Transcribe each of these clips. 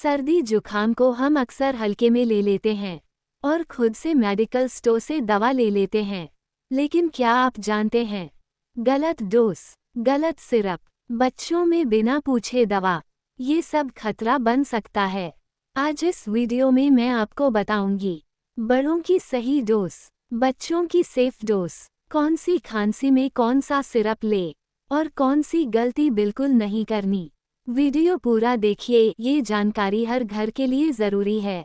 सर्दी जुकाम को हम अक्सर हल्के में ले लेते हैं और खुद से मेडिकल स्टोर से दवा ले लेते हैं। लेकिन क्या आप जानते हैं? गलत डोज, गलत सिरप, बच्चों में बिना पूछे दवा, ये सब खतरा बन सकता है। आज इस वीडियो में मैं आपको बताऊंगी बड़ों की सही डोज, बच्चों की सेफ डोज, कौन सी खांसी में कौन सा सिरप ले और कौन सी गलती बिल्कुल नहीं करनी। वीडियो पूरा देखिए, ये जानकारी हर घर के लिए ज़रूरी है।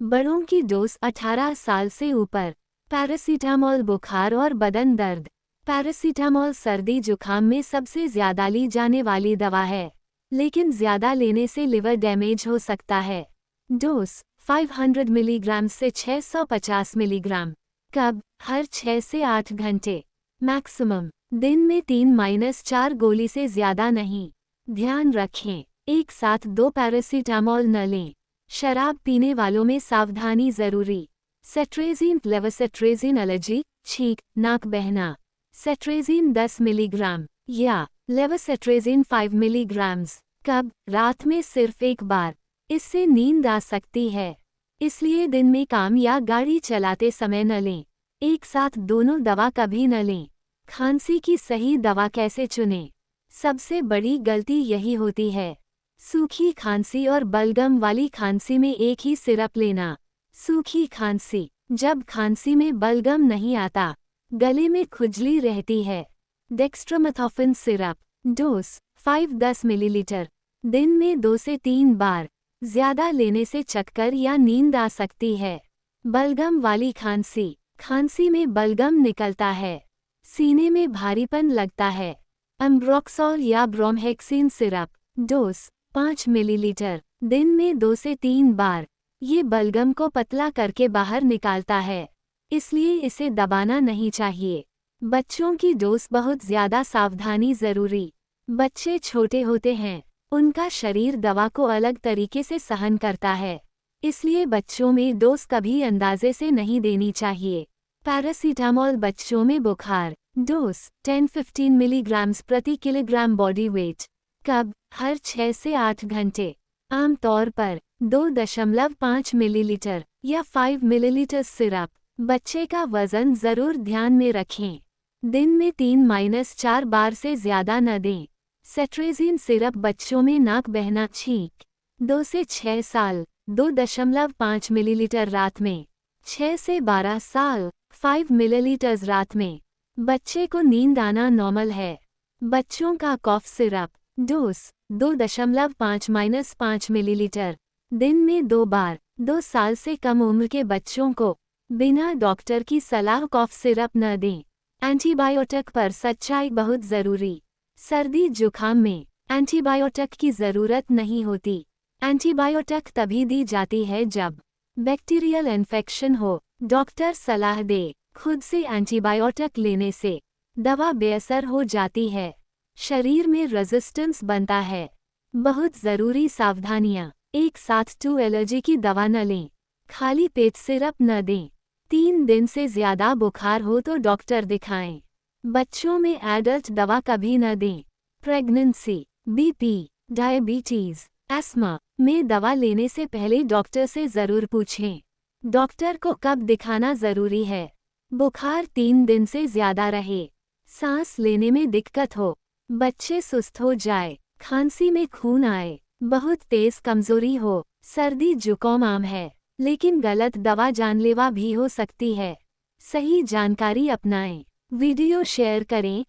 बड़ों की डोज 18 साल से ऊपर। पैरासीटामोल बुखार और बदन दर्द। पैरासीटामोल सर्दी जुकाम में सबसे ज़्यादा ली जाने वाली दवा है, लेकिन ज़्यादा लेने से लिवर डैमेज हो सकता है। डोज 500 मिलीग्राम से 650 मिलीग्राम। कब? हर 6 से 8 घंटे। मैक्सिमम दिन में 3-4 गोली से ज़्यादा नहीं। ध्यान रखें, एक साथ 2 पैरासीटामोल न लें। शराब पीने वालों में सावधानी ज़रूरी। सेट्रेजिन, लेवोसेट्रेजिन एलर्जी, छींक, नाक बहना। सेट्रेजिन 10 मिलीग्राम या लेवोसेट्रेजिन 5 मिलीग्राम्स। कब? रात में सिर्फ एक बार। इससे नींद आ सकती है, इसलिए दिन में काम या गाड़ी चलाते समय न लें। एक साथ दोनों दवा कभी न लें। खांसी की सही दवा कैसे चुनें? सबसे बड़ी गलती यही होती है, सूखी खांसी और बलगम वाली खांसी में एक ही सिरप लेना। सूखी खांसी, जब खांसी में बलगम नहीं आता, गले में खुजली रहती है। डेक्स्ट्रोमेथोफेन सिरप। Dose 5-10 millilitre. दिन में 2 से 3 बार। ज़्यादा लेने से चक्कर या नींद आ सकती है। बलगम वाली खांसी, खांसी में बलगम निकलता है, सीने में भारीपन लगता है। एम्ब्रोक्सोल या ब्रोमहेक्सिन सिरप। Dose 5 millilitre. दिन में 2 से 3 बार। ये बलगम को पतला करके बाहर निकालता है, इसलिए इसे दबाना नहीं चाहिए। बच्चों की डोज बहुत ज़्यादा सावधानी ज़रूरी। बच्चे छोटे होते हैं, उनका शरीर दवा को अलग तरीके से सहन करता है, इसलिए बच्चों में डोज कभी अंदाजे से नहीं देनी चाहिए। पैरासीटामोल बच्चों में बुखार। डोज 10-15 मिलीग्राम्स प्रति किलोग्राम बॉडी वेट। कब? हर 6 से 8 घंटे। आमतौर पर 2.5 मिलीलीटर या 5 मिलीलीटर सिरप। बच्चे का वजन ज़रूर ध्यान में रखें। दिन में 3-4 बार से ज़्यादा न दें। सेट्रेजिन सिरप बच्चों में नाक बहना, छींक। 2 से 6 साल 2.5 मिलीलीटर रात में। 6 से 12 साल 5 मिलीलीटर रात में। बच्चे को नींद आना नॉर्मल है। बच्चों का कॉफ सिरप। Dose 2.5-5 millilitre. दिन में 2 बार। 2 साल से कम उम्र के बच्चों को बिना डॉक्टर की सलाह कॉफ सिरप न दें। एंटीबायोटिक पर सच्चाई बहुत ज़रूरी। सर्दी जुकाम में एंटीबायोटिक की ज़रूरत नहीं होती। एंटीबायोटिक तभी दी जाती है जब बैक्टीरियल इन्फेक्शन हो। डॉक्टर सलाह दे। खुद से एंटीबायोटिक लेने से दवा बेअसर हो जाती है, शरीर में रेजिस्टेंस बनता है। बहुत ज़रूरी सावधानियाँ। एक साथ 2 एलर्जी की दवा न लें। खाली पेट सिरप न दें। 3 दिन से ज़्यादा बुखार हो तो डॉक्टर दिखाएं। बच्चों में एडल्ट दवा कभी न दें। प्रेगनेंसी, बीपी, डायबिटीज़, एस्मा में दवा लेने से पहले डॉक्टर से ज़रूर पूछें। डॉक्टर को कब दिखाना ज़रूरी है? बुखार 3 दिन से ज़्यादा रहे, सांस लेने में दिक्कत हो, बच्चे सुस्त हो जाए, खांसी में खून आए, बहुत तेज़ कमज़ोरी हो। सर्दी जुकाम आम है, लेकिन गलत दवा जानलेवा भी हो सकती है। सही जानकारी अपनाएं। वीडियो शेयर करें।